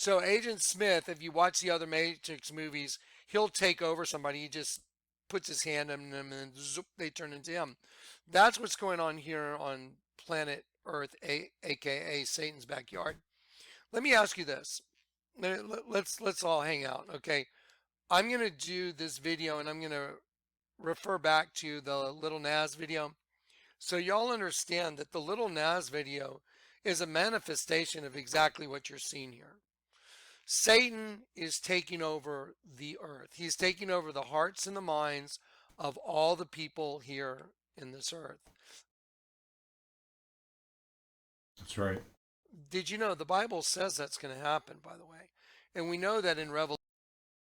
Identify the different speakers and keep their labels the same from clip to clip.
Speaker 1: So Agent Smith, if you watch the other Matrix movies, he'll take over somebody. He just puts his hand on them and zoop, they turn into him. That's what's going on here on planet Earth, aka Satan's backyard. Let me ask you this. Let's all hang out, okay? I'm gonna do this video and I'm gonna refer back to the Little Nas video, so y'all understand that the Little Nas video is a manifestation of exactly what you're seeing here. Satan is taking over the earth. He's taking over the hearts and the minds of all the people here in this earth.
Speaker 2: That's right.
Speaker 1: Did you know the Bible says that's going to happen, by the way? And we know that in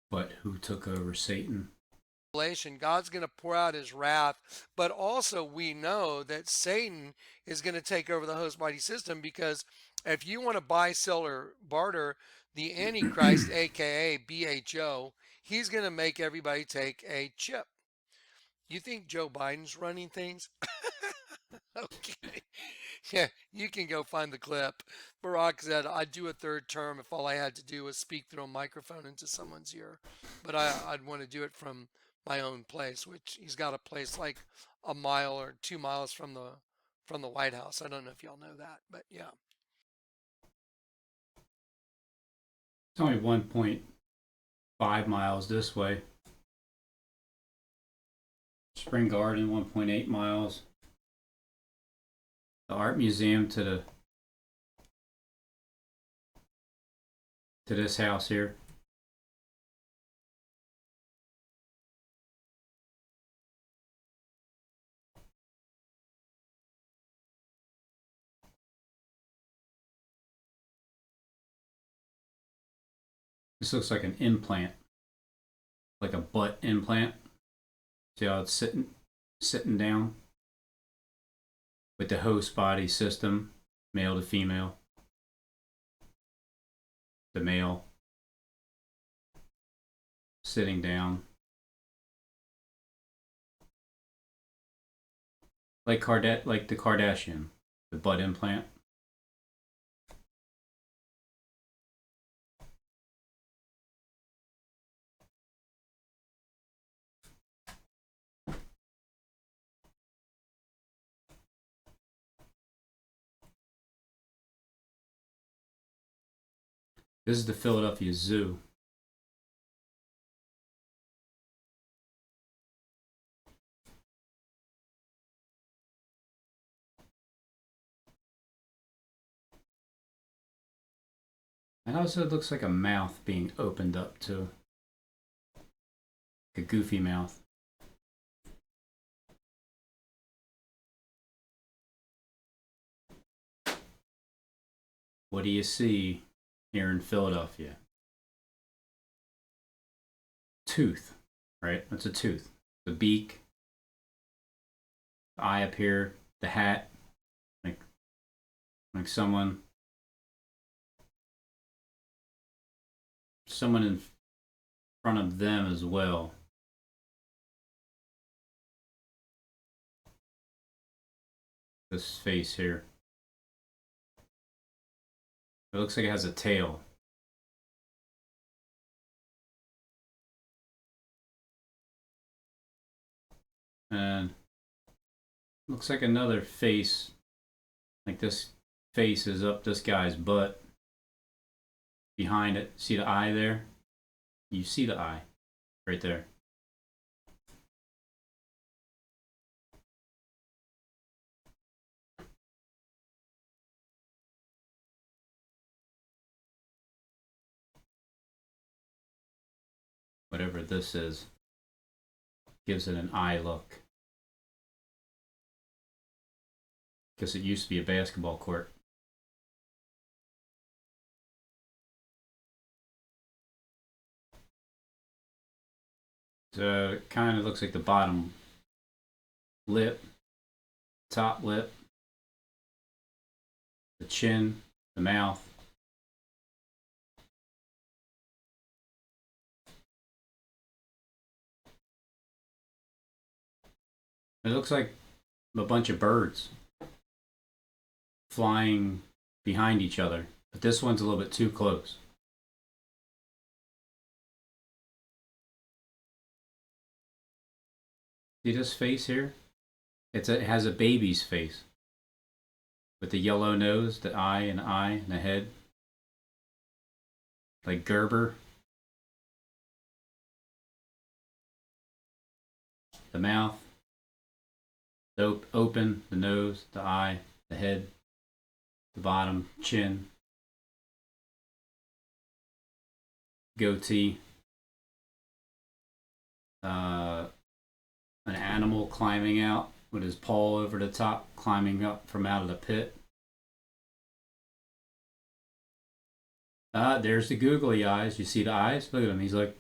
Speaker 2: But who took over Satan?
Speaker 1: Revelation, God's going to pour out his wrath, but also we know that Satan is going to take over the host body system, because if you want to buy, sell, or barter the Antichrist, aka BHO, he's going to make everybody take a chip. You think Joe Biden's running things? Okay. Yeah, you can go find the clip. Barack said, I'd do a third term if all I had to do was speak through a microphone into someone's ear. But I'd want to do it from my own place, which he's got a place like a mile or 2 miles from the White House. I don't know if y'all know that, but yeah.
Speaker 2: It's only 1.5 miles this way. Spring Garden, 1.8 miles. The art museum to this house here. This looks like an implant, like a butt implant. See how it's sitting down with the host body system, male to female. The male sitting down, like the Kardashian, the butt implant. This is the Philadelphia Zoo. It also looks like a mouth being opened up too. A goofy mouth. What do you see here in Philadelphia? Tooth, right? That's a tooth. The beak, the eye up here, the hat, like someone in front of them as well. This face here. It looks like it has a tail. And looks like another face. Like this face is up this guy's butt. Behind it, see the eye there? You see the eye right there. Whatever this is, gives it an eye look. Because it used to be a basketball court. So it kind of looks like the bottom lip, top lip, the chin, the mouth. It looks like a bunch of birds flying behind each other, but this one's a little bit too close. See this face here? It has a baby's face with the yellow nose, the eye, and the head, like Gerber. The mouth, open, the nose, the eye, the head, the bottom, chin, goatee, an animal climbing out with his paw over the top, climbing up from out of the pit. There's the googly eyes. You see the eyes? Look at him. He's like,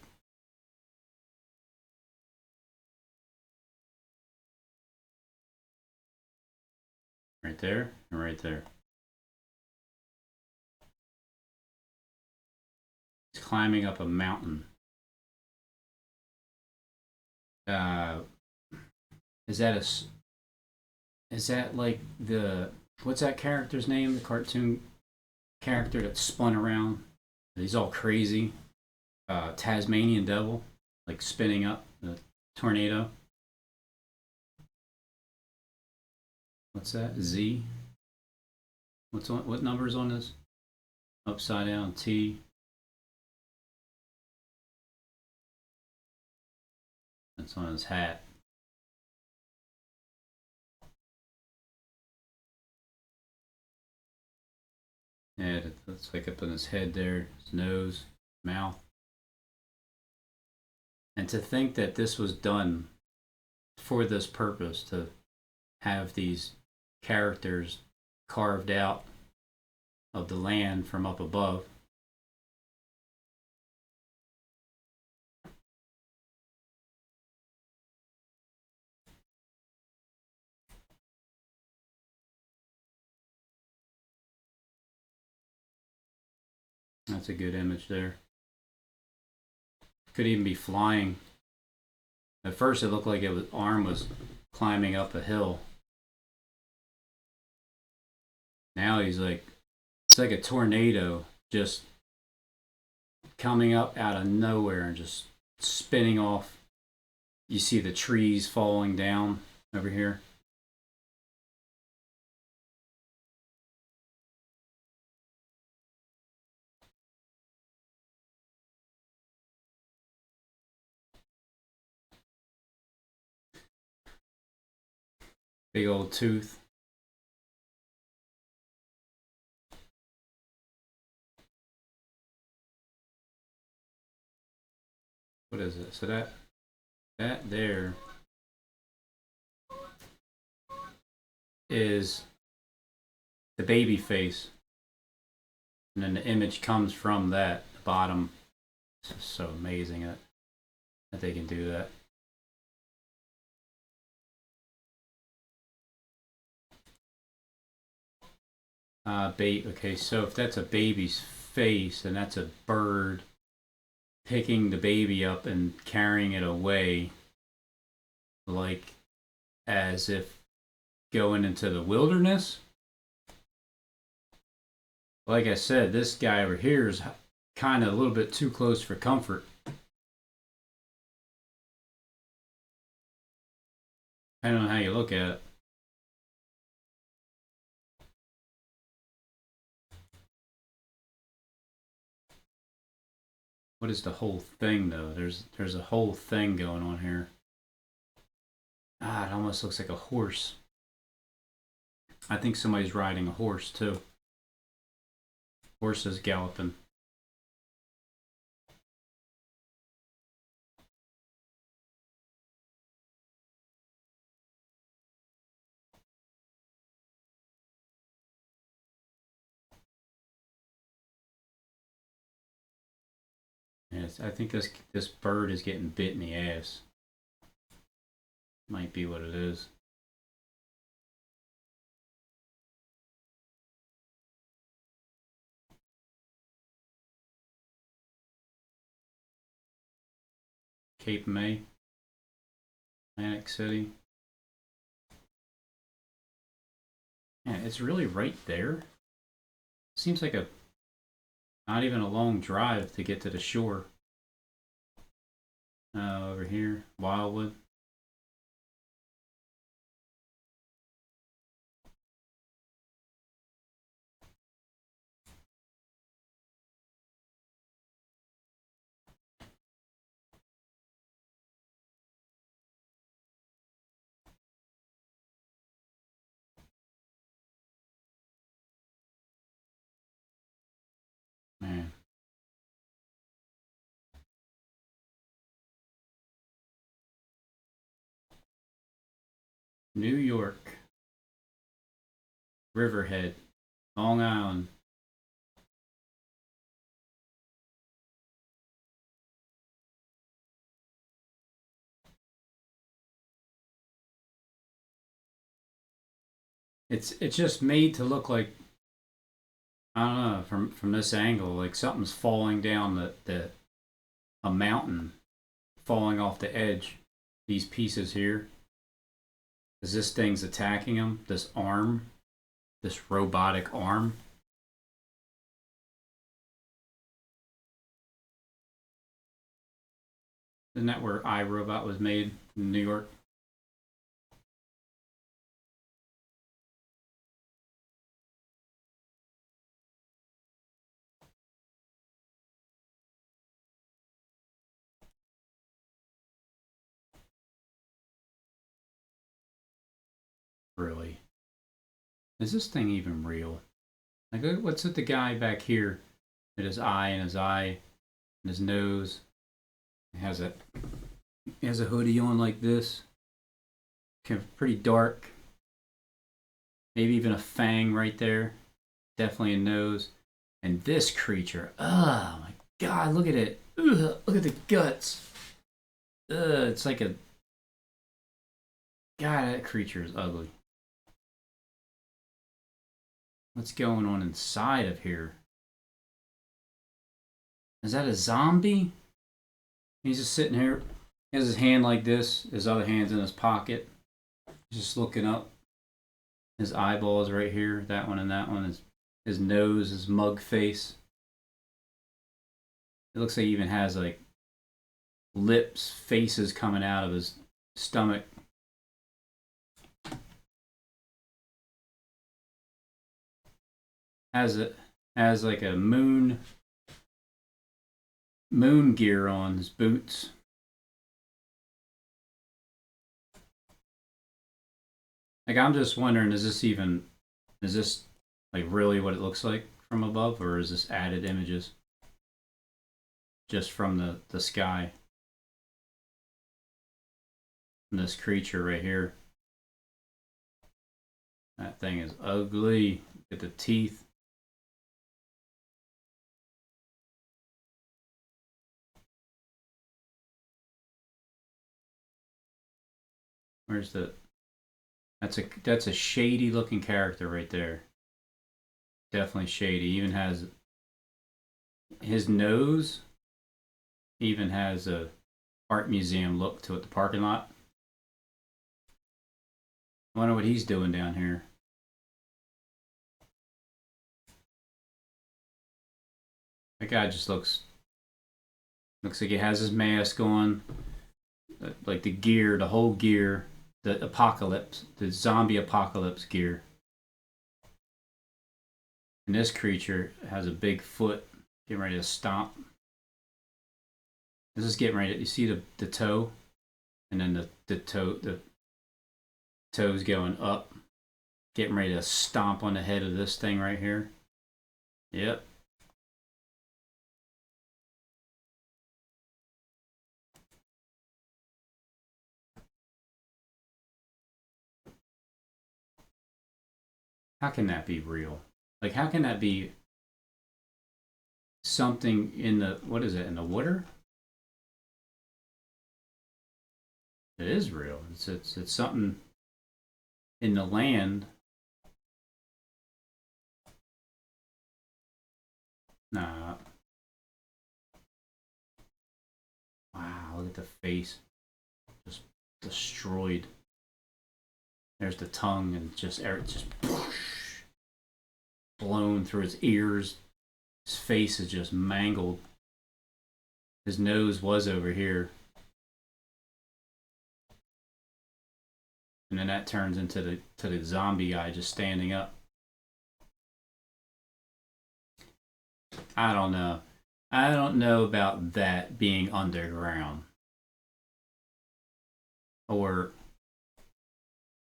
Speaker 2: right there and right there. He's climbing up a mountain. Is that like the, what's that character's name? The cartoon character that spun around. He's all crazy. Tasmanian Devil, like spinning up the tornado. What's that? Z. What number's on this? Upside down T. That's on his hat. Yeah, that's like up on his head there, his nose, mouth. And to think that this was done for this purpose, to have these characters carved out of the land from up above. That's a good image there. Could even be flying. At first it looked like his arm was climbing up a hill. Now he's like, it's like a tornado just coming up out of nowhere and just spinning off. You see the trees falling down over here. Big old tooth. What is it? So that there is the baby face, and then the image comes from that bottom. It's so amazing that they can do that. Okay, so if that's a baby's face and that's a bird picking the baby up and carrying it away, like as if going into the wilderness. Like I said, this guy over here is kind of a little bit too close for comfort. I don't know how you look at it. What is the whole thing though? There's a whole thing going on here. Ah, it almost looks like a horse. I think somebody's riding a horse too. Horse is galloping. Yes, I think this bird is getting bit in the ass. Might be what it is. Cape May, Atlantic City. Yeah, it's really right there. Seems like not even a long drive to get to the shore. Over here, Wildwood. New York. Riverhead. Long Island. It's just made to look like, I don't know, from this angle, like something's falling down the a mountain, falling off the edge. These pieces here. Because this thing's attacking him. This arm, this robotic arm. Isn't that where iRobot was made in New York? Really? Is this thing even real? Like, what's with the guy back here? At his eye and his eye and his nose. He has a hoodie on like this. Kind of pretty dark. Maybe even a fang right there. Definitely a nose. And this creature. Oh my god, look at it. Ugh, look at the guts. Ugh, it's like a. God, that creature is ugly. What's going on inside of here? Is that a zombie? He's just sitting here. He has his hand like this. His other hand's in his pocket. He's just looking up. His eyeballs right here. That one and that one. His nose, his mug face. It looks like he even has like lips, faces coming out of his stomach. Has like a moon gear on his boots. Like, I'm just wondering, is this like really what it looks like from above, or is this added images just from the sky? And this creature right here. That thing is ugly. Look at the teeth. Where's the? That's a shady looking character right there. Definitely shady. Even has his nose. Even has a art museum look to it. The parking lot. I wonder what he's doing down here. That guy just looks like he has his mask on, like the gear, the whole gear. The apocalypse, the zombie apocalypse gear. And this creature has a big foot getting ready to stomp. This is getting ready to, you see the toe? And then the toe's going up. Getting ready to stomp on the head of this thing right here. Yep. How can that be real? Like, how can that be something in the, what is it, in the water? It is real. It's something in the land. Nah. Wow, look at the face. Just destroyed. There's the tongue and just blown through his ears. His face is just mangled. His nose was over here. And then that turns into the zombie guy just standing up. I don't know. I don't know about that being underground. Or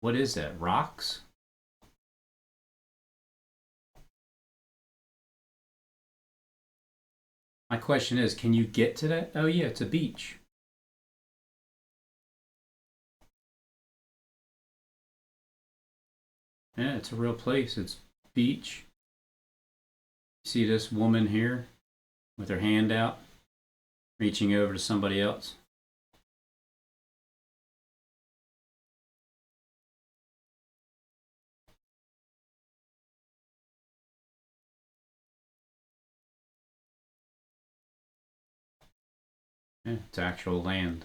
Speaker 2: what is that? Rocks? My question is, can you get to that? Oh yeah, it's a beach. Yeah, it's a real place. It's beach. See this woman here with her hand out, reaching over to somebody else. Yeah, it's actual land.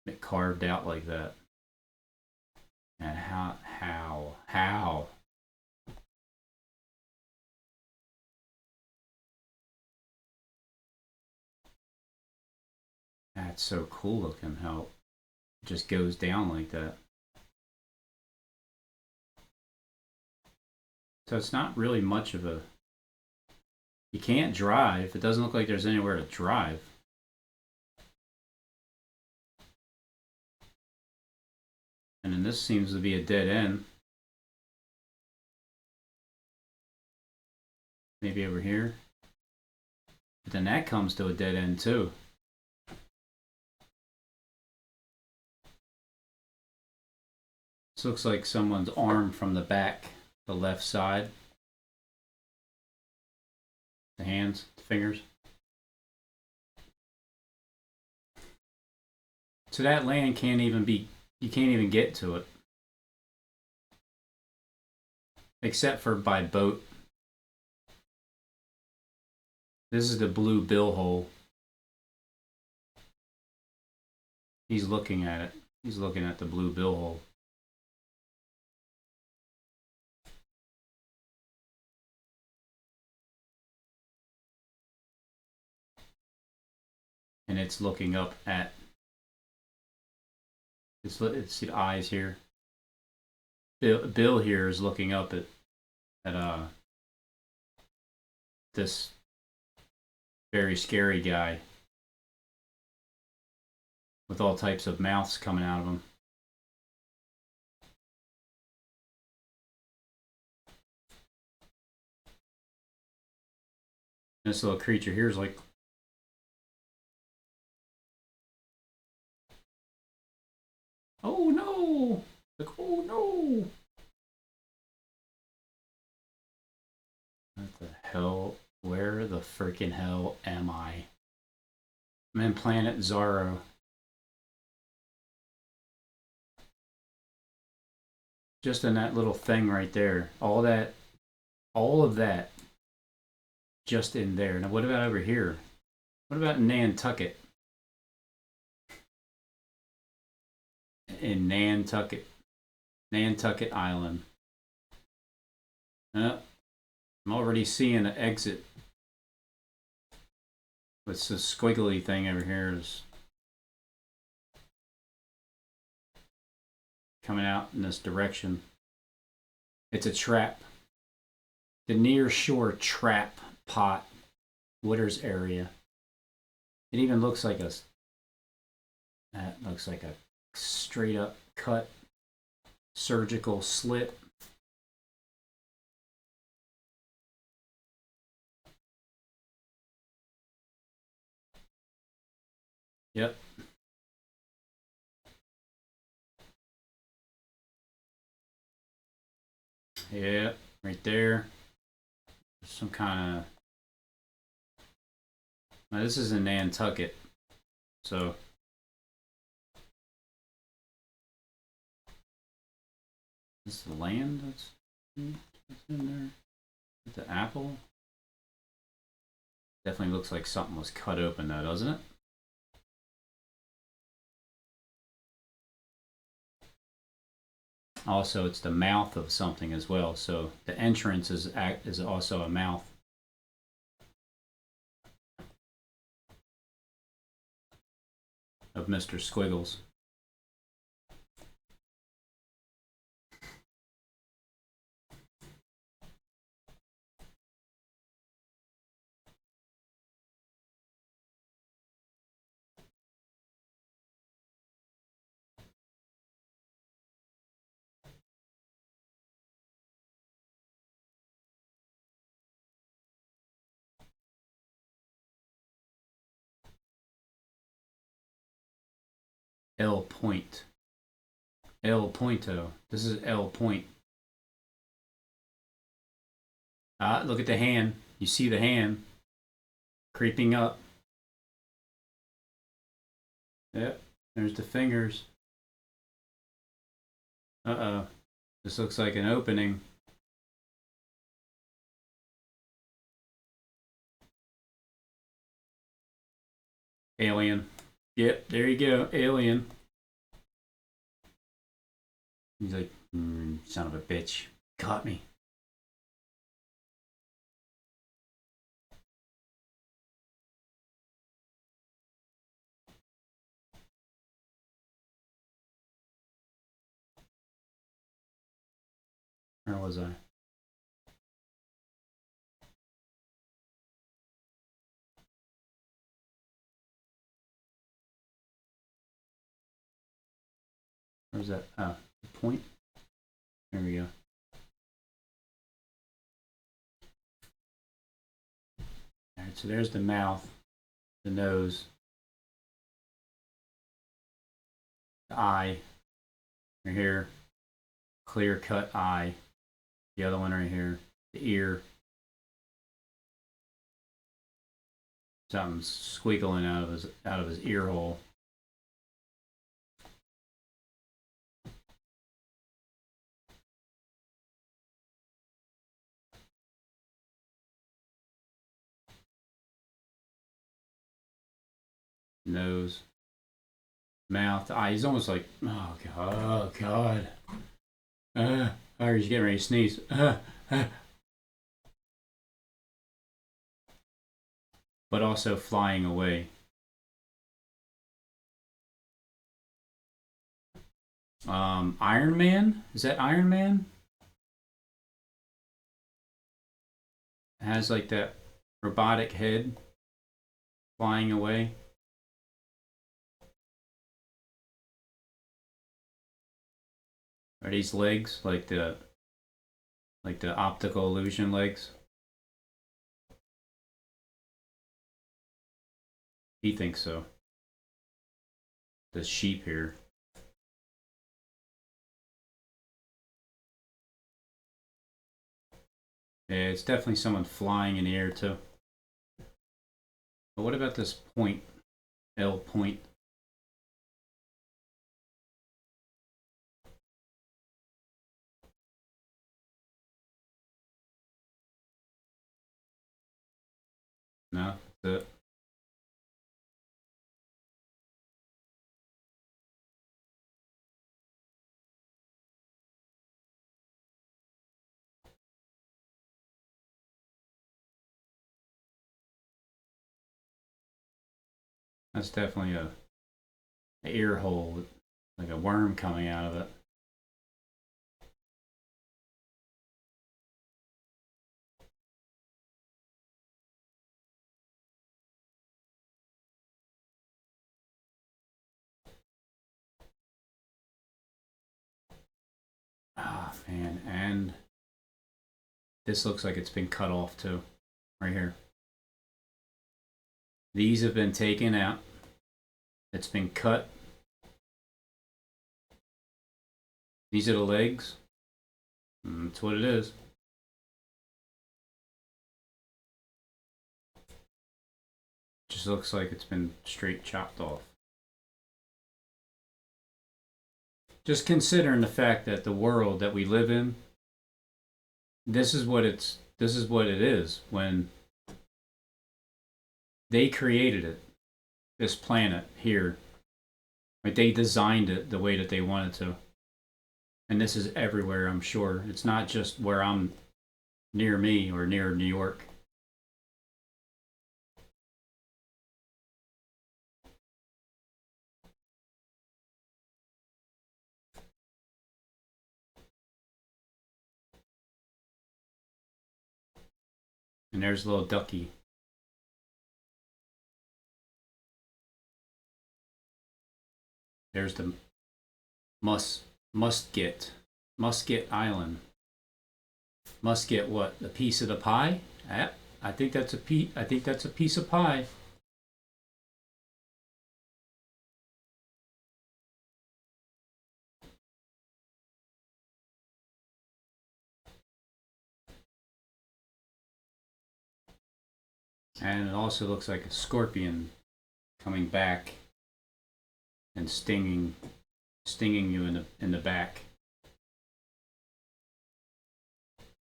Speaker 2: It carved out like that. And how? That's so cool looking how it just goes down like that. So it's not really much of a. You can't drive. It doesn't look like there's anywhere to drive. And then this seems to be a dead end. Maybe over here. But then that comes to a dead end too. This looks like someone's arm from the back, the left side. The hands, the fingers. So that land can't even be, you can't even get to it. Except for by boat. This is the blue bill hole. He's looking at it. He's looking at the blue bill hole. And it's looking up at, it's the eyes here. Bill here is looking up at this very scary guy with all types of mouths coming out of him. This little creature here is like, oh no! Like, oh no! What the hell? Where the freaking hell am I? I'm in Planet Zaro. Just in that little thing right there. All of that, just in there. Now, what about over here? What about Nantucket? In Nantucket. Nantucket Island. I'm already seeing an exit. What's this squiggly thing over here is coming out in this direction. It's a trap. The near shore trap pot Wooders area. It even looks like that looks like a straight up cut surgical slit. Yep. Yeah, right there. Some kind of. Now this is in Nantucket, so. This is the land that's in there. The apple. Definitely looks like something was cut open though, doesn't it? Also, it's the mouth of something as well. So the entrance is also a mouth. Of Mr. Squiggles. El Point. El Pointo. This is El Point. Ah, look at the hand. You see the hand creeping up. Yep, there's the fingers. Uh-oh. This looks like an opening. Alien. Yep, there you go. Alien. He's like, son of a bitch. Caught me. Where was I? Where's that? Oh, the point? There we go. Alright, so there's the mouth, the nose, the eye, right here, clear cut eye, the other one right here, the ear, something's squealing out of his ear hole. Nose, mouth, eye. He's almost like, oh god. Oh, he's getting ready to sneeze. But also flying away. Iron Man? Is that Iron Man? It has like that robotic head flying away. Are these legs like the optical illusion legs? He thinks so. The sheep here. Yeah, it's definitely someone flying in the air too. But what about this point? L point. No, that's it. That's definitely a ear hole, like a worm coming out of it. Ah, man, and this looks like it's been cut off too, right here. These have been taken out. It's been cut. These are the legs. That's what it is. Just looks like it's been straight chopped off. Just considering the fact that the world that we live in, this is what it is when they created it, this planet here. Right? They designed it the way that they wanted to. And this is everywhere, I'm sure. It's not just where I'm near me or near New York. And there's a little ducky. There's the Musket Island. Musket what? A piece of the pie? I think that's a piece of pie. And it also looks like a scorpion coming back and stinging you in the back.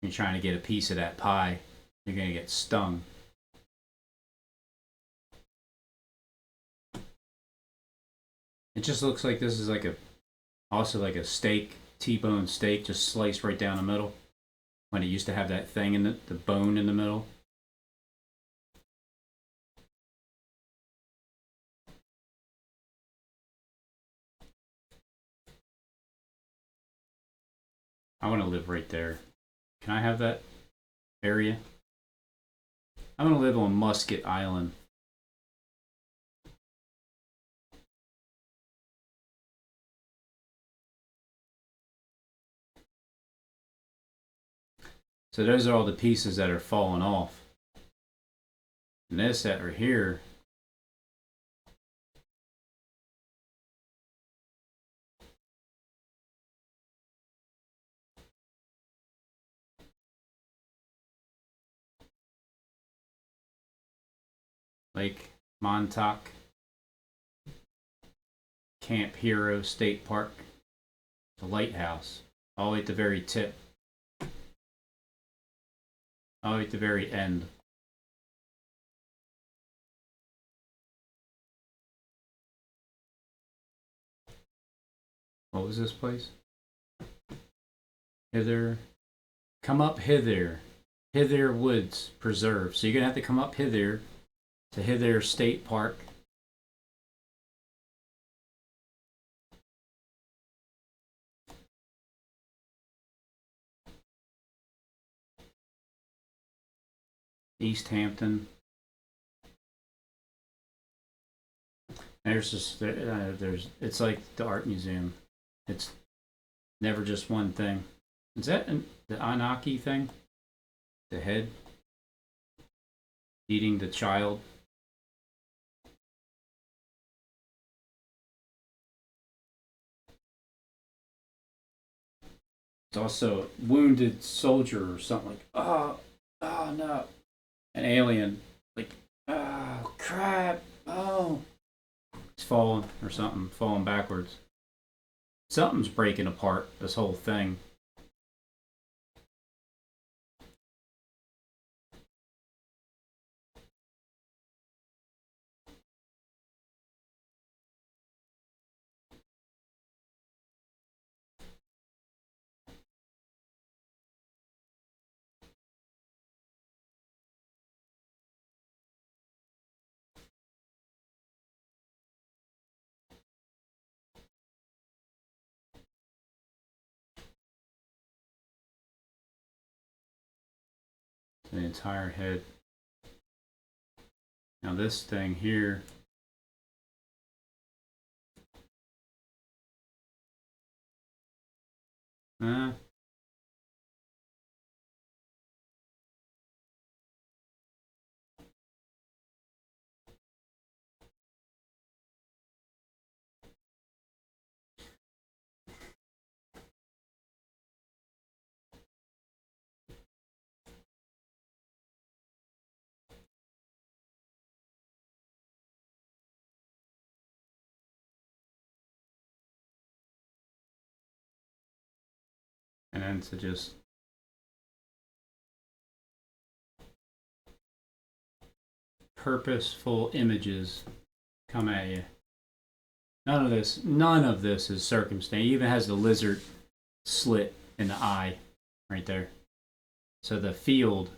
Speaker 2: You're trying to get a piece of that pie, you're gonna get stung. It just looks like this is like also like a steak, T-bone steak, just sliced right down the middle. When it used to have that thing in the bone in the middle. I want to live right there. Can I have that area? I want to live on Musket Island. So those are all the pieces that are falling off. And this that are here, Lake Montauk, Camp Hero State Park, the lighthouse, all the way at the very tip, all the way at the very end. What was this place? Hither. Come up hither. Hither Woods Preserve. So you're going to have to come up hither to Hither State Park. East Hampton. There's just it's like the art museum. It's never just one thing. Is that the Anaki thing? The head eating the child. It's also a wounded soldier or something like, oh no, an alien, like, oh crap, oh, it's falling or something, falling backwards. Something's breaking apart this whole thing. The entire head. Now this thing here, and then to just purposeful images come at you. None of this is circumstance. It even has the lizard slit in the eye right there. So the field,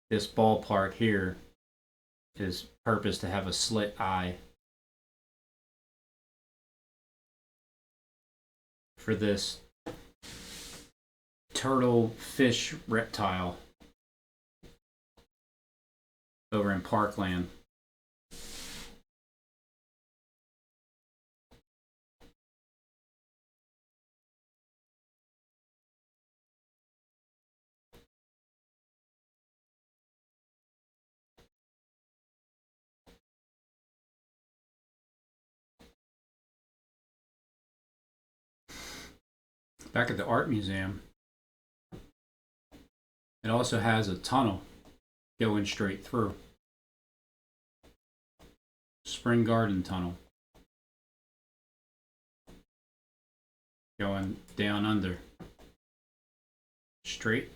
Speaker 2: this ballpark here, is purpose to have a slit eye for this turtle fish reptile over in Parkland. Back at the art museum, it also has a tunnel going straight through. Spring Garden Tunnel. Going down under. Straight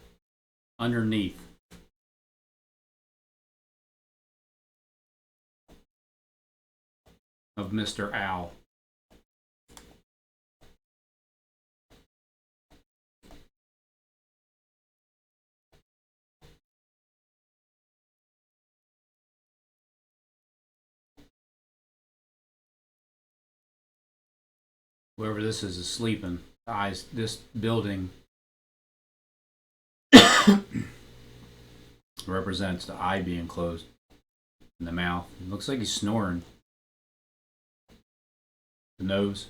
Speaker 2: underneath. Of Mr. Owl. Whoever this is sleeping. Eyes. This building represents the eye being closed in the mouth. It looks like he's snoring. The nose.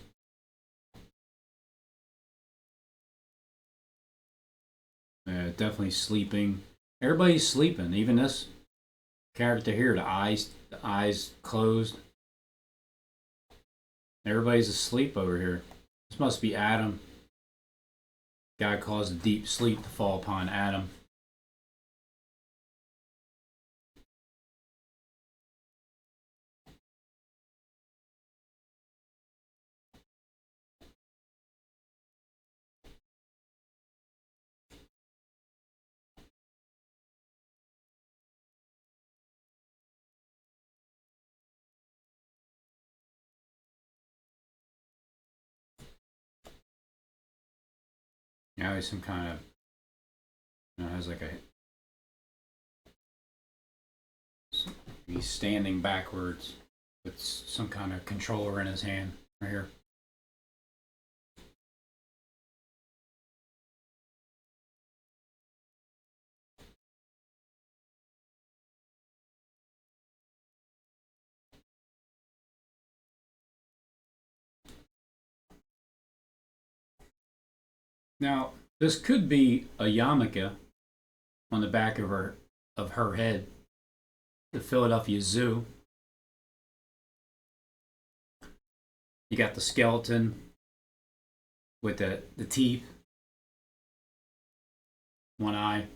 Speaker 2: Definitely sleeping. Everybody's sleeping. Even this character here. The eyes closed. Everybody's asleep over here. This must be Adam. God caused a deep sleep to fall upon Adam. Now he's some kind of, has like a, he's standing backwards with some kind of controller in his hand right here. Now, this could be a yarmulke on the back of her head. The Philadelphia Zoo. You got the skeleton with the teeth, one eye.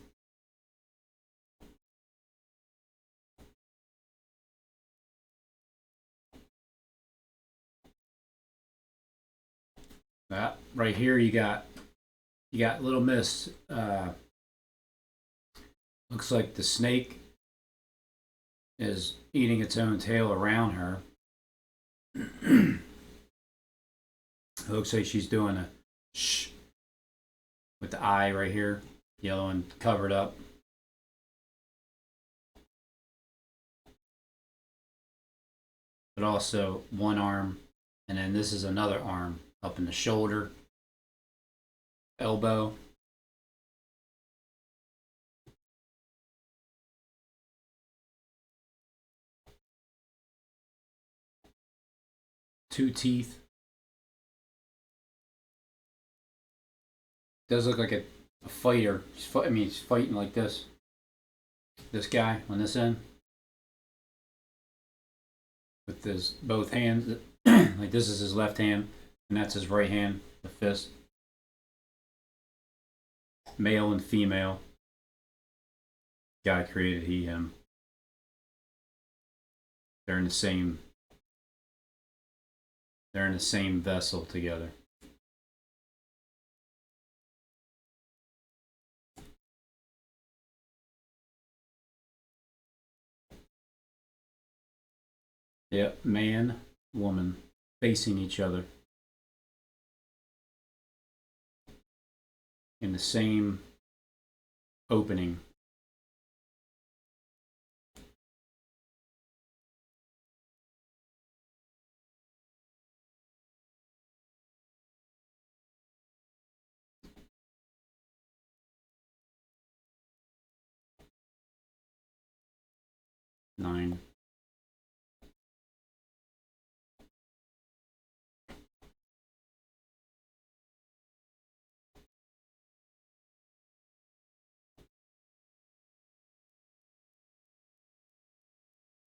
Speaker 2: That right here, you got Little Miss. Looks like the snake is eating its own tail around her. It looks like she's doing a shh with the eye right here, yellow and covered up. But also one arm, and then this is another arm up in the shoulder, elbow. Two teeth. Does look like a fighter. He's fighting like this. This guy on this end. With his both hands. Like this is his left hand, and that's his right hand, the fist. Male and female. God created he, him. They're in the same vessel together. Yep, man, woman, facing each other. In the same opening. Nine.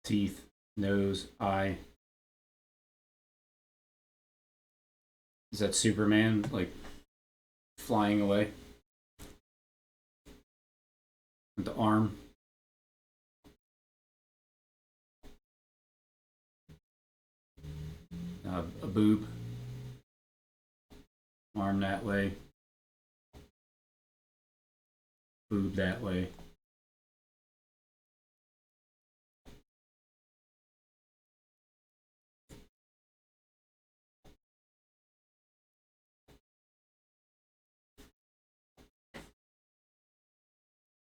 Speaker 2: Teeth, nose, eye. Is that Superman, like, flying away? With the arm. a boob. Arm that way. Boob that way.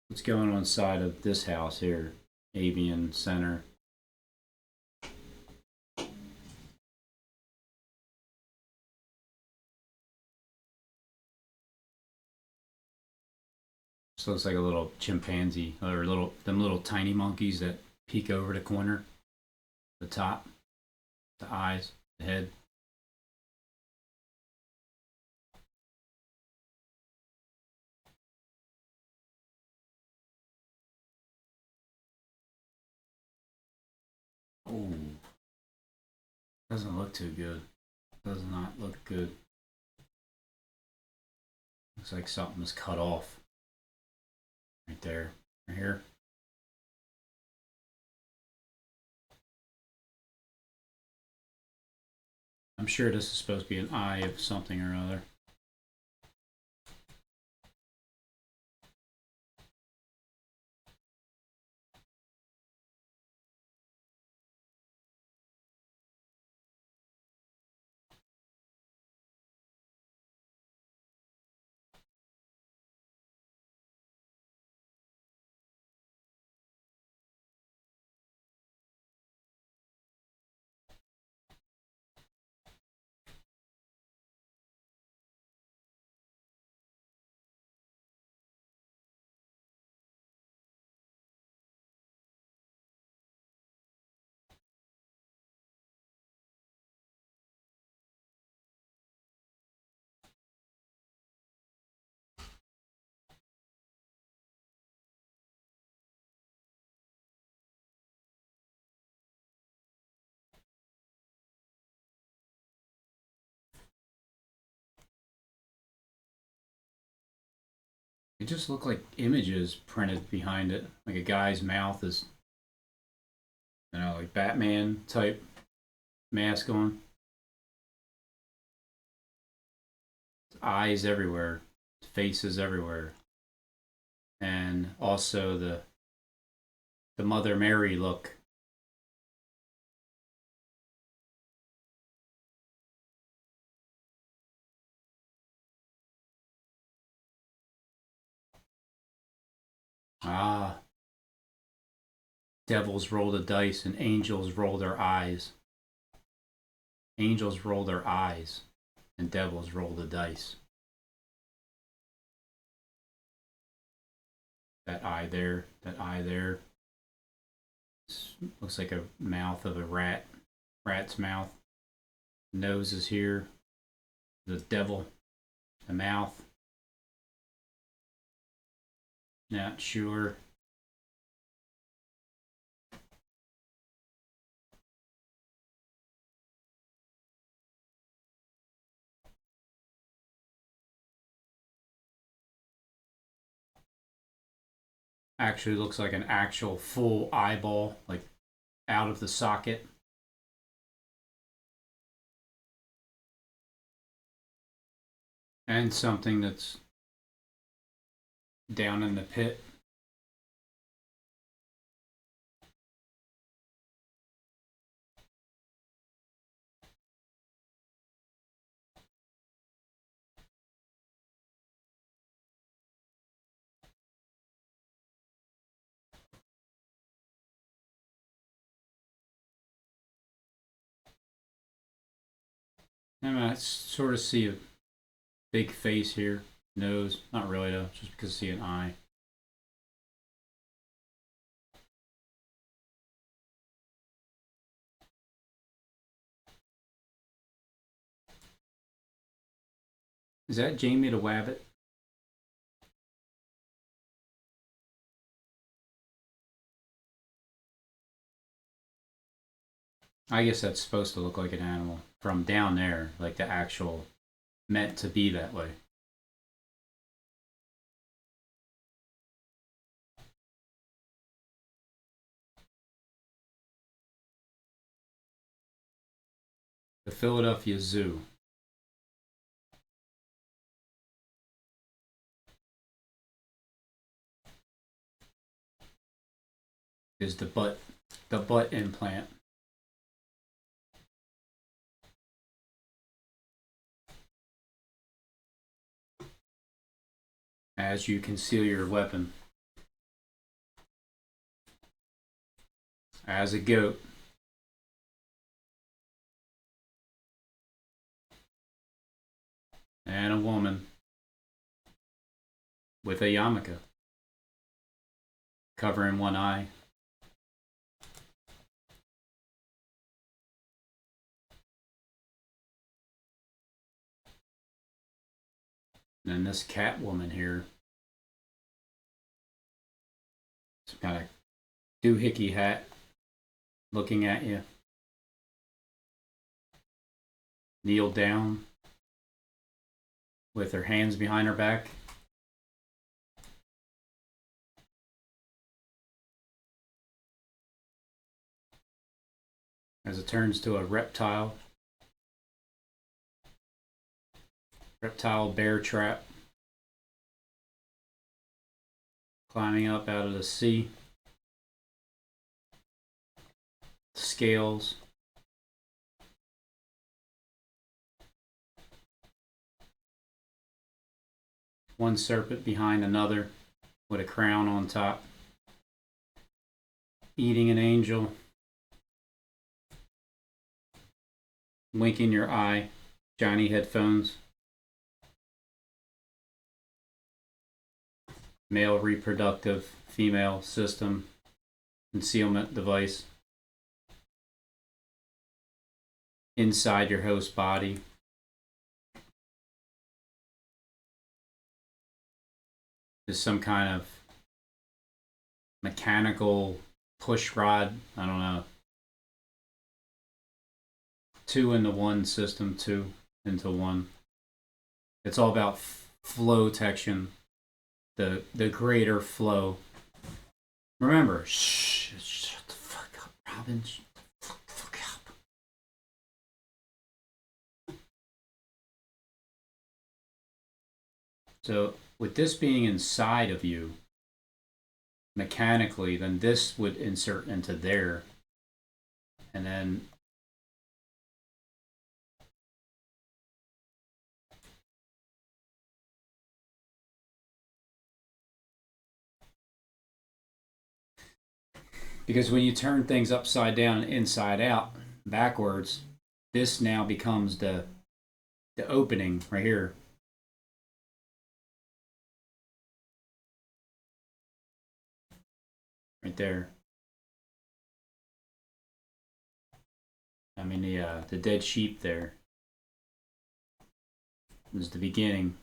Speaker 2: What's going on inside of this house here? Avian Center. This looks like a little chimpanzee, or them little tiny monkeys that peek over the corner, the top, the eyes, the head. Oh, doesn't look too good. Does not look good. Looks like something was cut off. Right there. Right here. I'm sure this is supposed to be an eye of something or other. It just looked like images printed behind it. Like a guy's mouth is, like Batman type mask on. Eyes everywhere, faces everywhere. And also the Mother Mary look. Ah, devils roll the dice and angels roll their eyes. Angels roll their eyes and devils roll the dice. That eye there, that eye there. This looks like a mouth of a rat. Rat's mouth. Nose is here. The devil. The mouth. Not sure. Actually looks like an actual full eyeball, like out of the socket. And something that's down in the pit. And I sort of see a big face here. Nose. Not really though, just because I see an eye. Is that Jamie the Wabbit? I guess that's supposed to look like an animal from down there, like the actual meant to be that way. The Philadelphia Zoo. Is the butt implant. As you conceal your weapon. As a goat. And a woman with a yarmulke covering one eye. And then this cat woman here, some kind of doohickey hat, looking at you. Kneel down with her hands behind her back. As it turns to a reptile bear trap, climbing up out of the sea. Scales. One serpent behind another with a crown on top. Eating an angel. Winking your eye. Shiny headphones. Male reproductive, female system, concealment device. Inside your host body. Is some kind of mechanical push rod. I don't know. 2 into 1 system, 2 into 1. It's all about flow protection. The greater flow. Remember, shut the fuck up, Robin. Shut the fuck up. So, with this being inside of you, mechanically, then this would insert into there. And then because when you turn things upside down and inside out, backwards, this now becomes the opening right here. Right there. I mean the dead sheep there was the beginning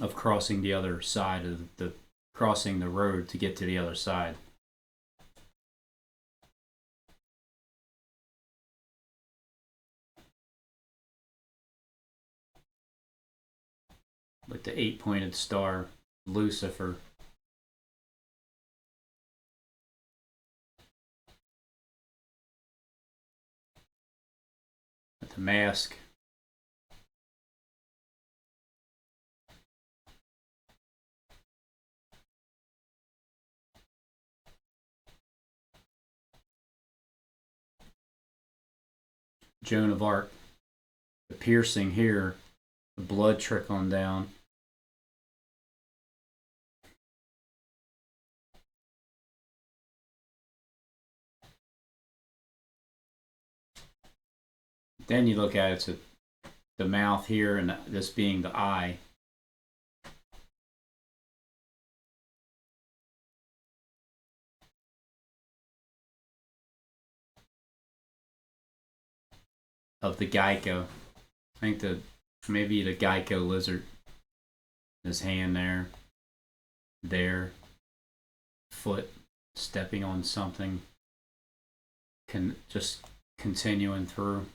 Speaker 2: of crossing the other side of crossing the road to get to the other side. With the 8-pointed star, Lucifer. With the mask. Joan of Arc. The piercing here. The blood trickling down. Then you look at it, it's the mouth here and this being the eye. Of the Geico. I think maybe the Geico lizard. His hand there, foot stepping on something, just continuing through.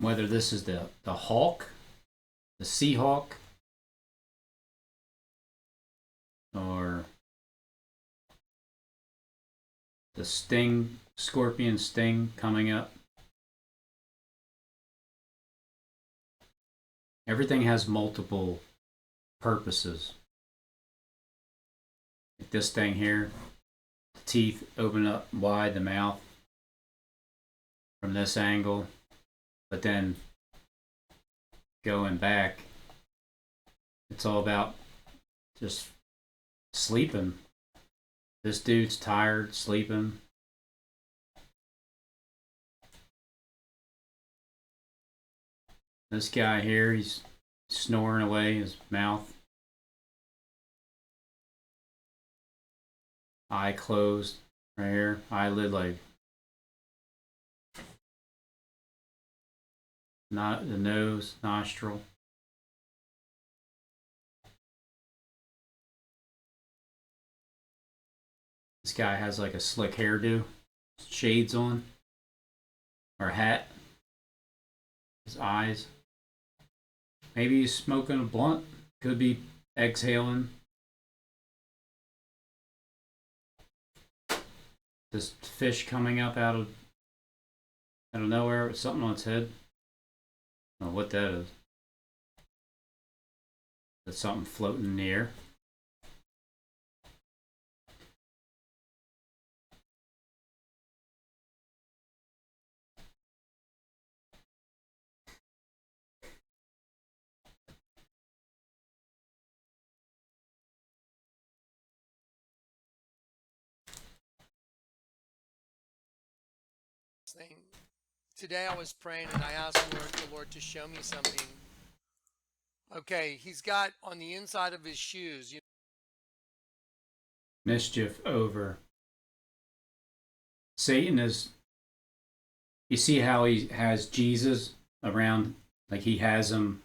Speaker 2: whether this is the hawk, the sea hawk, or the sting, scorpion sting coming up. Everything has multiple purposes. Like this thing here, the teeth open up wide, the mouth from this angle, but then going back, it's all about just sleeping. This dude's tired, sleeping. This guy here, he's snoring away, his mouth. Eye closed, right here, eyelid like. Not the nose, nostril. This guy has like a slick hairdo, shades on, or a hat. His eyes. Maybe he's smoking a blunt. Could be exhaling. This fish coming up out of nowhere with something on its head. I don't know what that is. That's something floating in the air.
Speaker 1: Thing. Today I was praying and I asked the Lord to show me something. Okay, he's got on the inside of his shoes.
Speaker 2: Mischief over. Satan is. You see how he has Jesus around, like he has him.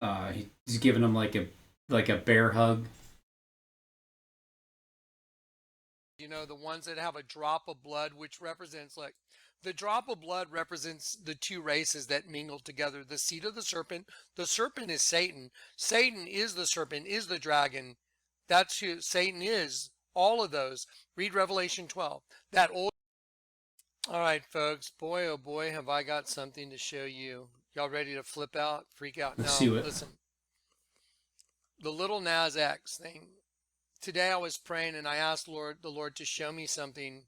Speaker 2: He's giving him like a bear hug.
Speaker 1: You know, the ones that have a drop of blood, which represents like the drop of blood represents the two races that mingle together. The seed of the serpent is Satan. Satan is the serpent, is the dragon. That's who Satan is. All of those. Read Revelation 12. That old. All right, folks. Boy, oh boy, have I got something to show you. Y'all ready to flip out, freak out?
Speaker 2: Let's see what.
Speaker 1: Listen. The little Nas-X thing. Today I was praying and I asked the Lord to show me something.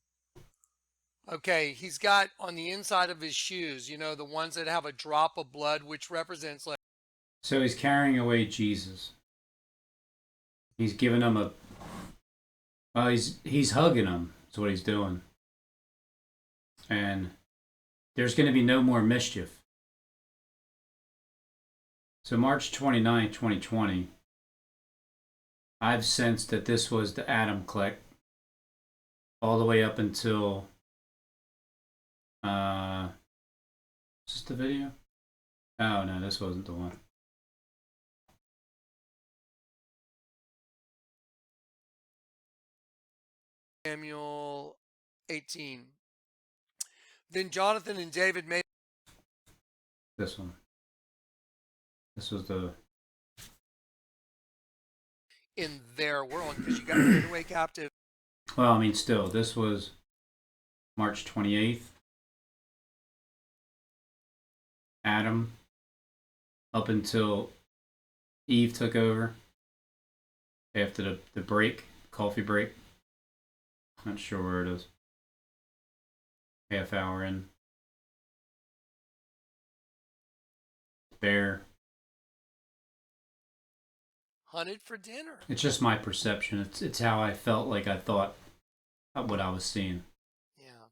Speaker 1: Okay, he's got on the inside of his shoes, you know, the ones that have a drop of blood, which represents like.
Speaker 2: So he's carrying away Jesus. He's giving him a. Well, he's hugging him. That's what he's doing. And there's going to be no more mischief. So March 29, 2020. I've sensed that this was the Adam click all the way up until is this the video? Oh no, this wasn't the one.
Speaker 1: Samuel 18. Then Jonathan and David made
Speaker 2: This one. This was the
Speaker 1: in their world because you got to get away captive.
Speaker 2: Well, I mean, still, this was March 28th. Adam, up until Eve took over after the break, coffee break. Not sure where it is. Half hour in. Bear.
Speaker 1: Hunted for dinner.
Speaker 2: It's just my perception. It's how I felt like I thought what I was seeing.
Speaker 1: Yeah.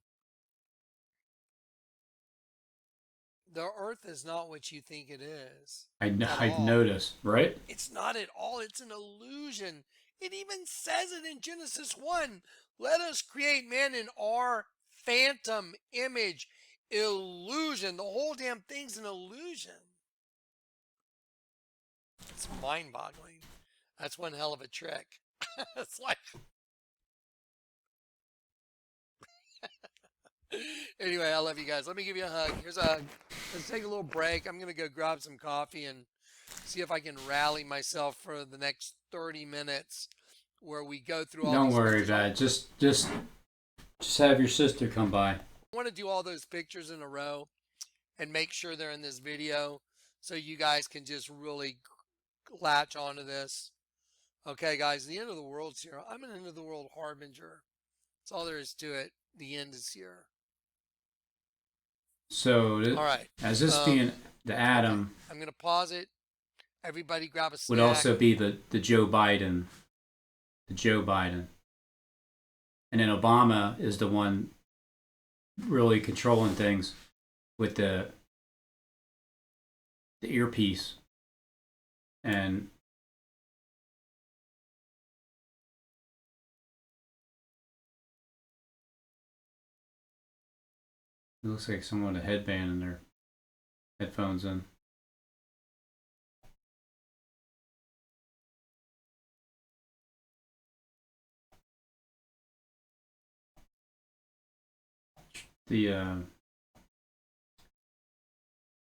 Speaker 1: The earth is not what you think it is.
Speaker 2: I'd noticed, right?
Speaker 1: It's not at all. It's an illusion. It even says it in Genesis 1. Let us create man in our phantom image. Illusion. The whole damn thing's an illusion. It's mind-boggling. That's one hell of a trick. It's like... Anyway, I love you guys. Let me give you a hug. Here's a hug. let's take a little break. I'm gonna go grab some coffee and see if I can rally myself for the next 30 minutes, where we go through all.
Speaker 2: Don't
Speaker 1: these
Speaker 2: worry
Speaker 1: pictures.
Speaker 2: about it. Just have your sister come by.
Speaker 1: I want to do all those pictures in a row and make sure they're in this video, so you guys can just really latch onto this. Okay, guys, the end of the world's here. I'm an end of the world harbinger. That's all there is to it. The end is here.
Speaker 2: So,
Speaker 1: All right.
Speaker 2: as this being the atom,
Speaker 1: I'm going to pause it. Everybody grab a snack.
Speaker 2: would also be the Joe Biden. The Joe Biden. And then Obama is the one really controlling things with the earpiece. And it looks like someone with a headband and their headphones in. The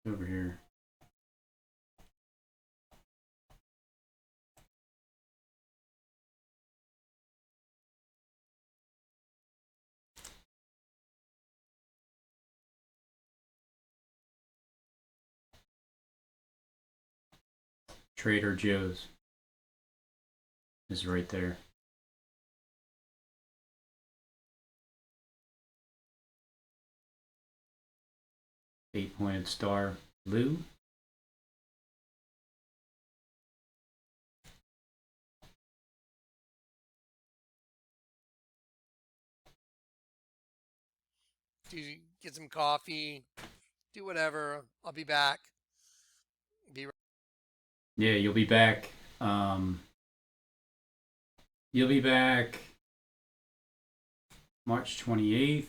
Speaker 2: over here. Trader Joe's is right there. Eight-pointed star blue.
Speaker 1: Get some coffee. Do whatever. I'll be back.
Speaker 2: Yeah, you'll be back. You'll be back March 28th.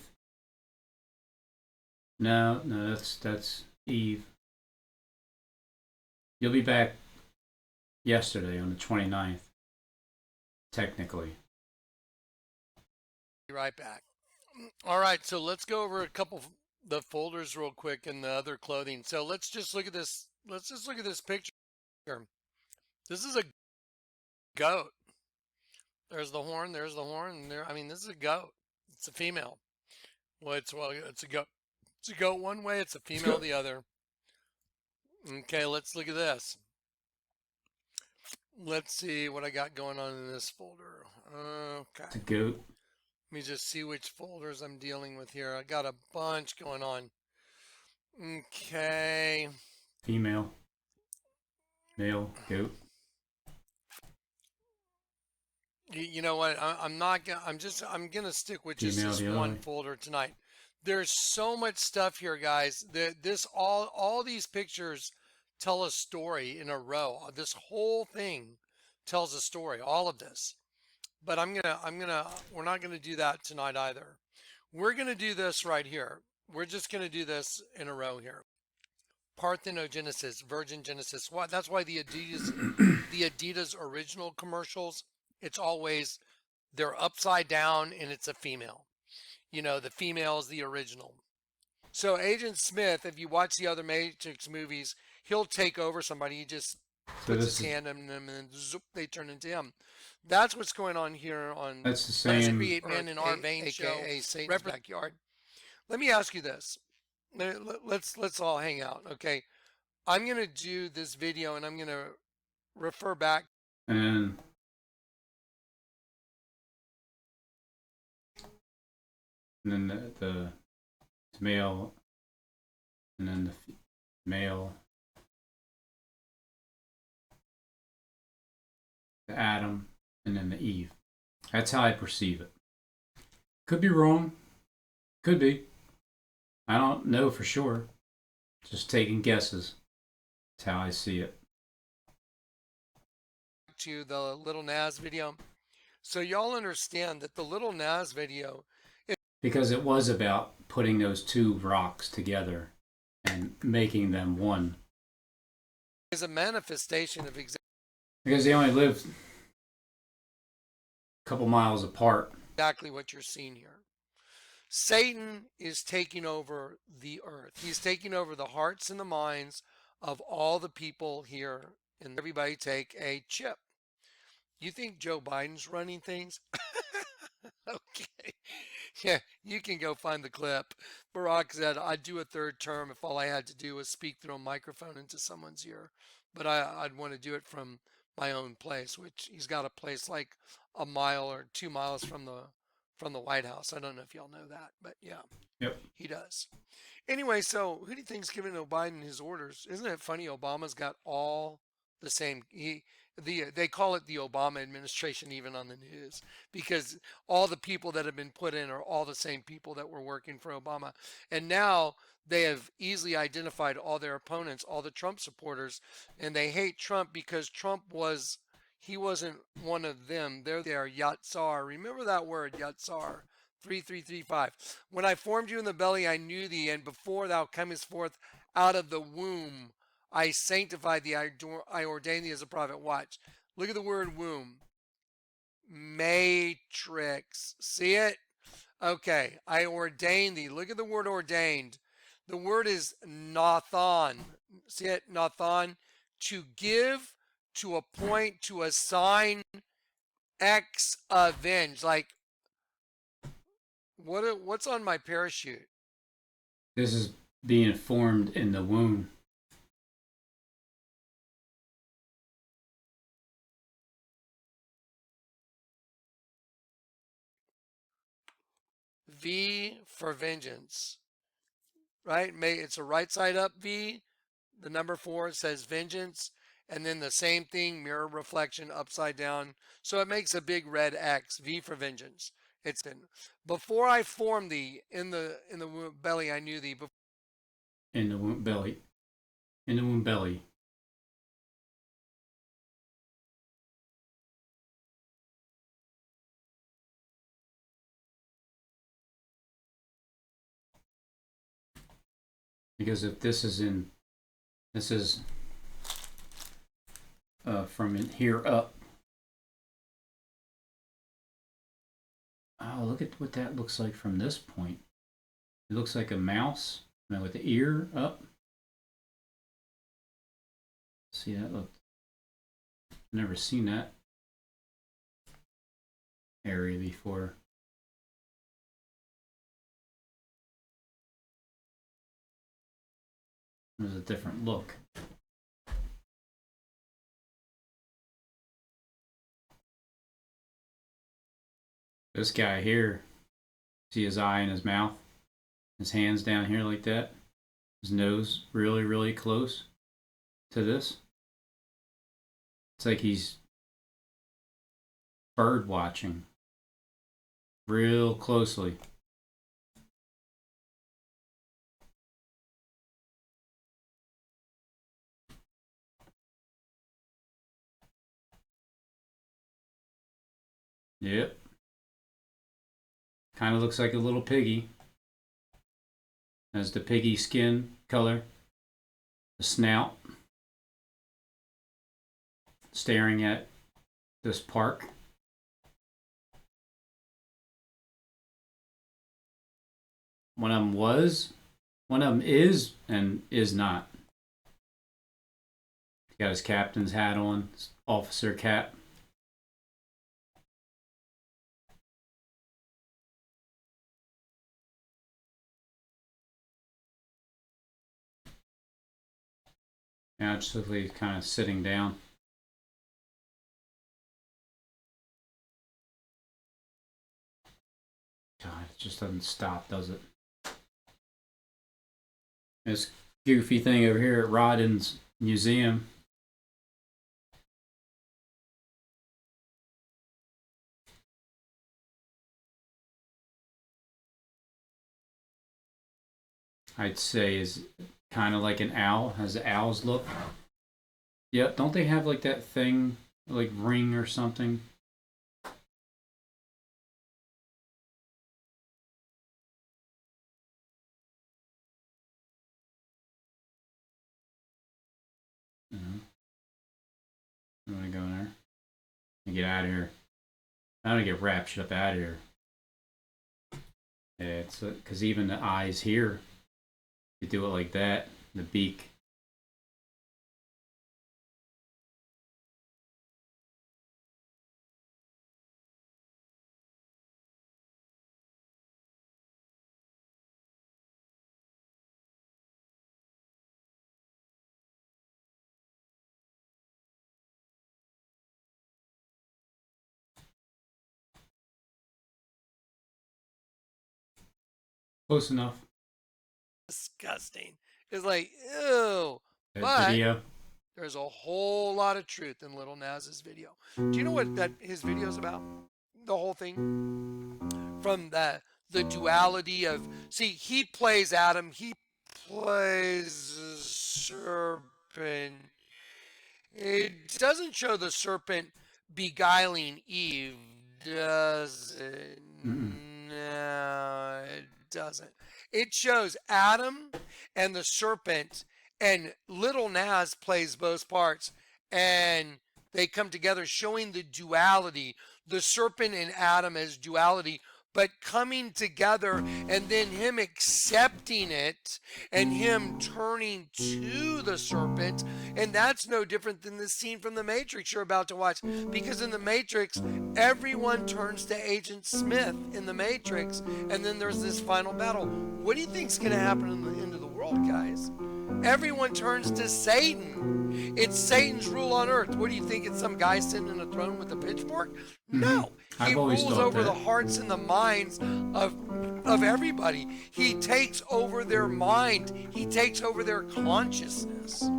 Speaker 2: No, that's Eve. You'll be back yesterday on the 29th, technically.
Speaker 1: Be right back. All right, so let's go over a couple of the folders real quick and the other clothing. So let's just look at this. Let's just look at this picture. This is a goat. There's the horn. There's the horn. And there. I mean, this is a goat. It's a female. Well, it's a goat. It's a goat one way. It's a female the other. Okay, let's look at this. Let's see what I got going on in this folder. Okay.
Speaker 2: It's a goat.
Speaker 1: Let me just see which folders I'm dealing with here. I got a bunch going on. Okay.
Speaker 2: Female. Male. Goat.
Speaker 1: You know what? I'm not gonna. I'm gonna stick with just
Speaker 2: Female,
Speaker 1: this
Speaker 2: the other
Speaker 1: one
Speaker 2: way.
Speaker 1: folder tonight. There's so much stuff here, guys. All these pictures tell a story in a row. This whole thing tells a story. All of this. But we're not gonna do that tonight either. We're gonna do this right here. We're just gonna do this in a row here. Parthenogenesis, Virgin Genesis. What? That's why the Adidas original commercials, it's always they're upside down and it's a female. You know, the female is the original. So Agent Smith, if you watch the other Matrix movies, he'll take over somebody. He just puts his hand in them and zoop, they turn into him. That's what's going on here on
Speaker 2: That's the same.
Speaker 1: Create Men in Our Vein show, Satan's Backyard. Let me ask you this. Let's all hang out, okay? I'm gonna do this video and I'm gonna refer back.
Speaker 2: And then the male, and then the male, the Adam, and then the Eve. That's how I perceive it. Could be wrong. Could be. I don't know for sure. Just taking guesses. That's how I see it.
Speaker 1: To the Little Nas video, so y'all understand that the Little Nas video,
Speaker 2: because it was about putting those two rocks together and making them one.
Speaker 1: Is a manifestation of
Speaker 2: because they only lived a couple miles apart.
Speaker 1: exactly what you're seeing here. Satan is taking over the earth. He's taking over the hearts and the minds of all the people here, and everybody take a chip. You think Joe Biden's running things? Okay. Yeah, you can go find the clip. Barack said, I'd do a third term if all I had to do was speak through a microphone into someone's ear. But I'd want to do it from my own place, which he's got a place like a mile or 2 miles from the White House. I don't know if y'all know that, but yeah,
Speaker 2: Yep.
Speaker 1: he does. Anyway, so who do you think's giving Biden his orders? Isn't it funny? Obama's got all the same. They call it the Obama administration even on the news because all the people that have been put in are all the same people that were working for Obama, and now they have easily identified all their opponents, all the Trump supporters, and they hate Trump because he wasn't one of them. They're their Yatsar. Remember that word, Yatsar. 3335. When I formed you in the belly, I knew thee, and before thou comest forth out of the womb, I sanctified thee. I ordained thee as a prophet. Watch. Look at the word womb. Matrix. See it? Okay. I ordained thee. Look at the word ordained. The word is Nathan. See it? Nathan. To give, to appoint, to assign, X avenge. Like, what's on my parachute?
Speaker 2: This is being formed in the womb.
Speaker 1: V for vengeance, right? It's a right side up V. The number 4 says vengeance, and then the same thing, mirror reflection upside down. So it makes a big red X. V for vengeance. It's been before I formed thee in the belly, I knew thee.
Speaker 2: In the womb belly. In the womb belly. Because if this is from in here up. Oh, look at what that looks like from this point. It looks like a mouse with the ear up. See that? Look, never seen that area before. It was a different look. This guy here, see his eye and his mouth, his hands down here like that, his nose really, really close to this. It's like he's bird watching real closely. Yep. Kind of looks like a little piggy. Has the piggy skin color, the snout, staring at this park. One of them was, one of them is, and is not. He got his captain's hat on, his officer cap. Now just looks like he's kind of sitting down. God, it just doesn't stop, does it? This goofy thing over here at Rodden's museum. I'd say is kind of like an owl, has the owls look. Yeah, don't they have like that thing, like ring or something? I'm gonna go in there and get out of here. I'm gonna get raptured up out of here. Yeah, it's because even the eyes here, you do it like that, the beak. Close enough.
Speaker 1: Disgusting. It's like, ew.
Speaker 2: That
Speaker 1: But
Speaker 2: video.
Speaker 1: there's a whole lot of truth in Little Nas's video. Do you know what his video is about? The whole thing from the duality of, see, he plays Adam, he plays the serpent. It doesn't show the serpent beguiling Eve, does it?
Speaker 2: Mm-mm.
Speaker 1: No, it doesn't. It shows Adam and the serpent, and Little Nas plays both parts, and they come together showing the duality, the serpent and Adam as duality, but coming together, and then him accepting it and him turning to the serpent. And that's no different than the scene from The Matrix you're about to watch, because in The Matrix everyone turns to Agent Smith in The Matrix, and then there's this final battle. What do you think's going to happen in the end of the world, guys? Everyone turns to Satan. It's Satan's rule on earth. What do you think? It's some guy sitting in a throne with a pitchfork? No. He rules over the hearts and the minds of everybody. He takes over their mind. He takes over their consciousness.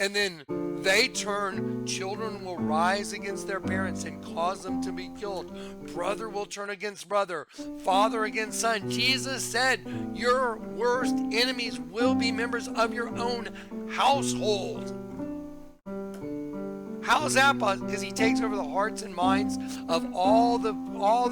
Speaker 1: And then they turn. Children will rise against their parents and cause them to be killed. Brother will turn against brother. Father against son. Jesus said, your worst enemies will be members of your own household. How is that possible? Because he takes over the hearts and minds of all the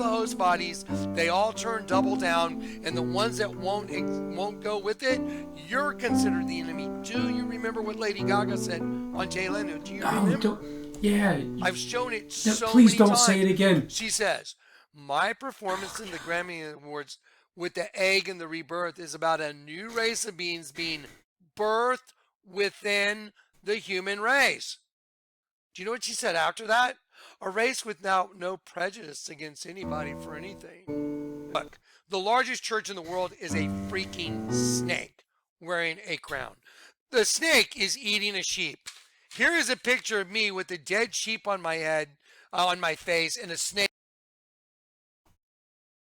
Speaker 1: host bodies. They all turn double down, and the ones that won't go with it, you're considered the enemy. Do you remember what Lady Gaga said on Jay Leno? Do you remember?
Speaker 2: Yeah.
Speaker 1: I've shown it so many times.
Speaker 2: Please don't say it again.
Speaker 1: She says, my performance in the Grammy Awards with the egg and the rebirth is about a new race of beings being birthed within the human race. Do you know what she said after that? A race with now no prejudice against anybody for anything. Look, the largest church in the world is a freaking snake wearing a crown. The snake is eating a sheep. Here is a picture of me with a dead sheep on my head, on my face, and a snake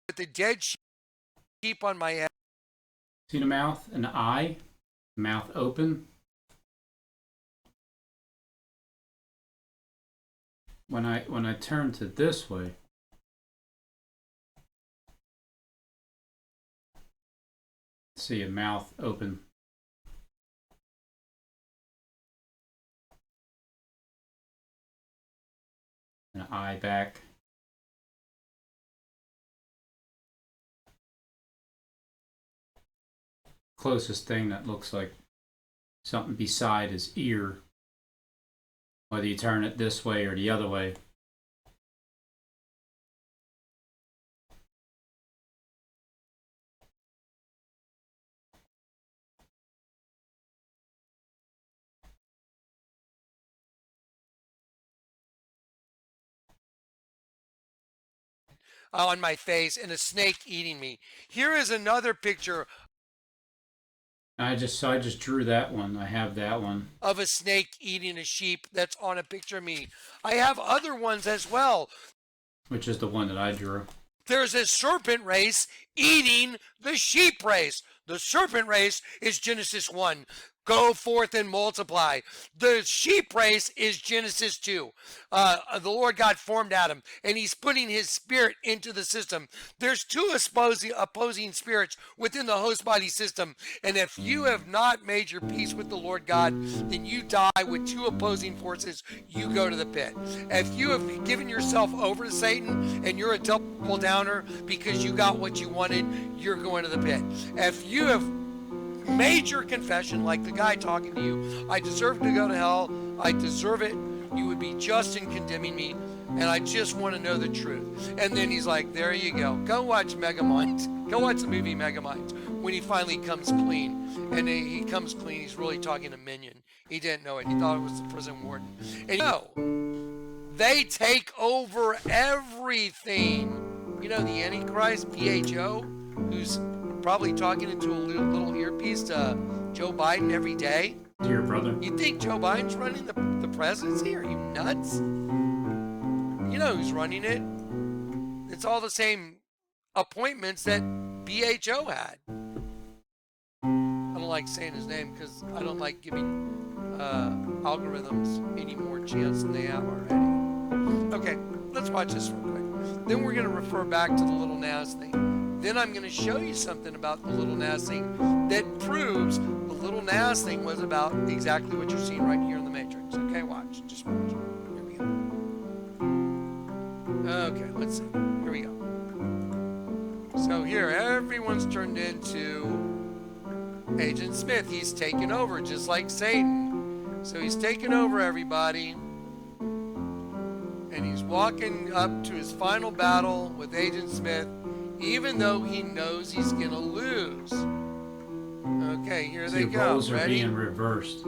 Speaker 1: with a dead sheep on my head.
Speaker 2: See the mouth and the eye? Mouth open. When I turn to this way, see a mouth open. An eye back. Closest thing that looks like something beside his ear. Whether you turn it this way or the other way.
Speaker 1: On my face and a snake eating me. Here is another picture.
Speaker 2: I just drew that one. I have that one
Speaker 1: of a snake eating a sheep. That's on a picture of me. I have other ones as well.
Speaker 2: Which is the one that I drew.
Speaker 1: There's a serpent race eating the sheep race. The serpent race is Genesis 1. Go forth and multiply. The sheep race is Genesis 2. The Lord God formed Adam, and he's putting his spirit into the system. There's two opposing spirits within the host body system, and if you have not made your peace with the Lord God, then you die with two opposing forces. You go to the pit. If you have given yourself over to Satan and you're a double downer because you got what you wanted, you're going to the pit. If you have made your confession like the guy talking to you, I deserve to go to hell, I deserve it, you would be just in condemning me, and I just want to know the truth. And then he's like, there you go. Go watch Megamind. Go watch the movie Megamind when he finally comes clean. And he comes clean. He's really talking to Minion. He didn't know it. He thought it was the prison warden. And they take over everything. You know, the Antichrist, PHO, who's probably talking into a little earpiece to Joe Biden every day.
Speaker 2: Dear brother.
Speaker 1: You think Joe Biden's running the presidency? Are you nuts? You know who's running it. It's all the same appointments that BHO had. I don't like saying his name because I don't like giving algorithms any more chance than they have already. Okay, let's watch this real quick. Then we're going to refer back to the little Nas thing. Then I'm going to show you something about the little Nas thing that proves the little Nas thing was about exactly what you're seeing right here in the Matrix. Okay, watch. Just watch. Here we go. Okay, let's see. Here we go. So here, everyone's turned into Agent Smith. He's taken over just like Satan. So he's taken over everybody. And he's walking up to his final battle with Agent Smith, even though he knows he's going to lose. Okay, here they go.
Speaker 2: Roles are
Speaker 1: Ready?
Speaker 2: being reversed.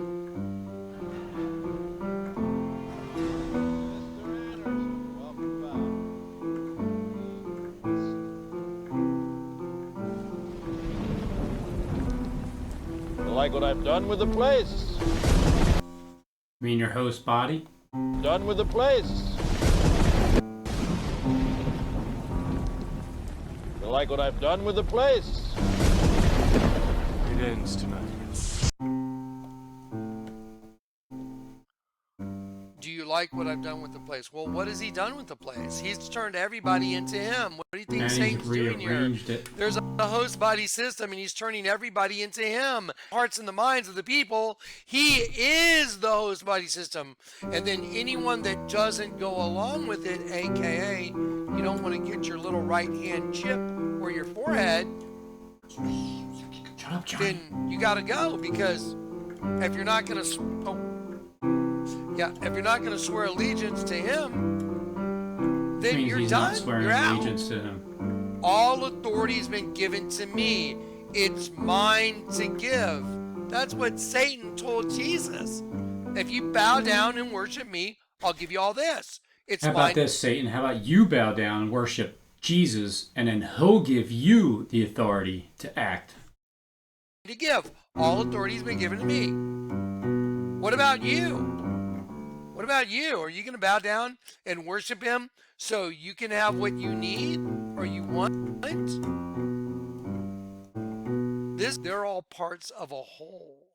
Speaker 3: Like what I've done with the place.
Speaker 2: You mean your host body?
Speaker 3: Done with the place. You like what I've done with the place.
Speaker 4: It ends tonight.
Speaker 1: Do you like what I've done with the place? Well, what has he done with the place? He's turned everybody into him. What do you think
Speaker 2: And
Speaker 1: Satan's
Speaker 2: he's
Speaker 1: doing here?
Speaker 2: rearranged it.
Speaker 1: There's a host body system, and he's turning everybody into him. Hearts and the minds of the people. He is the host body system. And then anyone that doesn't go along with it, aka you don't want to get your little right hand chip or your forehead,
Speaker 2: Shut up, Johnny.
Speaker 1: then you got to go, because if you're not going to if you're not going to swear allegiance to him, then
Speaker 2: Means
Speaker 1: you're
Speaker 2: he's
Speaker 1: done.
Speaker 2: not swearing
Speaker 1: You're out.
Speaker 2: allegiance to him.
Speaker 1: All authority has been given to me. It's mine to give. That's what Satan told Jesus. If you bow down and worship me, I'll give you all this. It's
Speaker 2: How
Speaker 1: mine
Speaker 2: about this, Satan? How about you bow down and worship Jesus, and then he'll give you the authority to act?
Speaker 1: to give. All authority has been given to me. What about you? What about you? Are you going to bow down and worship him so you can have what you need or you want? They're all parts of a whole.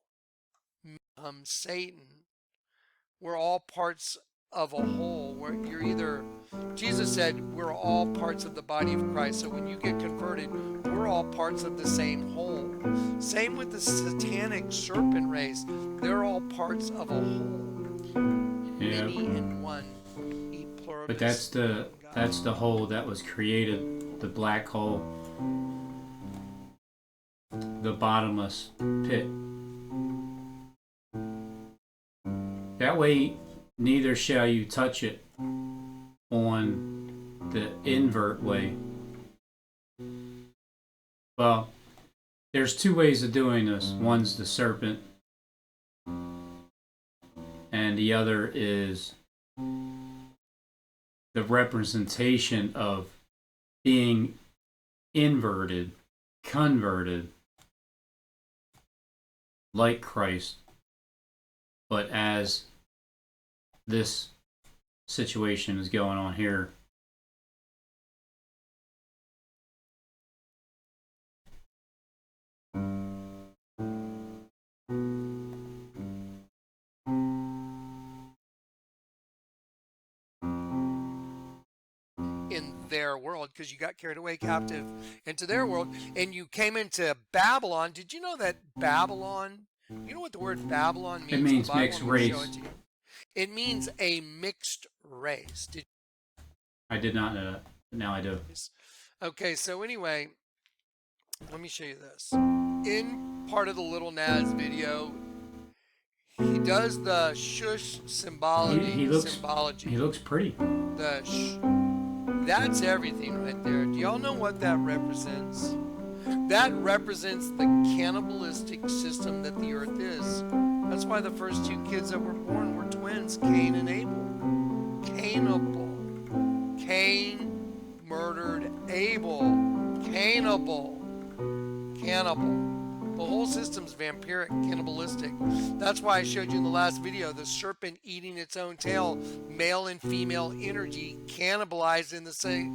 Speaker 1: Satan. We're all parts of a whole. Jesus said we're all parts of the body of Christ. So when you get converted, we're all parts of the same whole. Same with the satanic serpent race. They're all parts of a whole.
Speaker 2: Yeah.
Speaker 1: Many in one. E pluribus.
Speaker 2: But that's the hole that was created, the black hole, the bottomless pit. That way, neither shall you touch it on the invert way. Well, there's two ways of doing this. One's the serpent, and the other is the representation of being inverted, converted, like Christ, but as this situation is going on here.
Speaker 1: In their world, because you got carried away captive into their world and you came into Babylon. Did you know that Babylon, you know what the word Babylon means?
Speaker 2: It means
Speaker 1: The Bible,
Speaker 2: mixed
Speaker 1: I'm gonna show
Speaker 2: race.
Speaker 1: it to you. It means a mixed race.
Speaker 2: I did not know that, but now I do.
Speaker 1: Okay, so anyway, let me show you this. In part of the Little Nas video, He does the shush symbology.
Speaker 2: He looks-
Speaker 1: symbology.
Speaker 2: He looks pretty.
Speaker 1: The that's everything right there. Do y'all know what that represents? That represents the cannibalistic system that the earth is. That's why the first two kids that were born were twins, Cain and Abel. Cannibal. Cain murdered Abel. Cannibal. Cannibal. The whole system's vampiric, cannibalistic. That's why I showed you in the last video the serpent eating its own tail, male and female energy cannibalized in the system.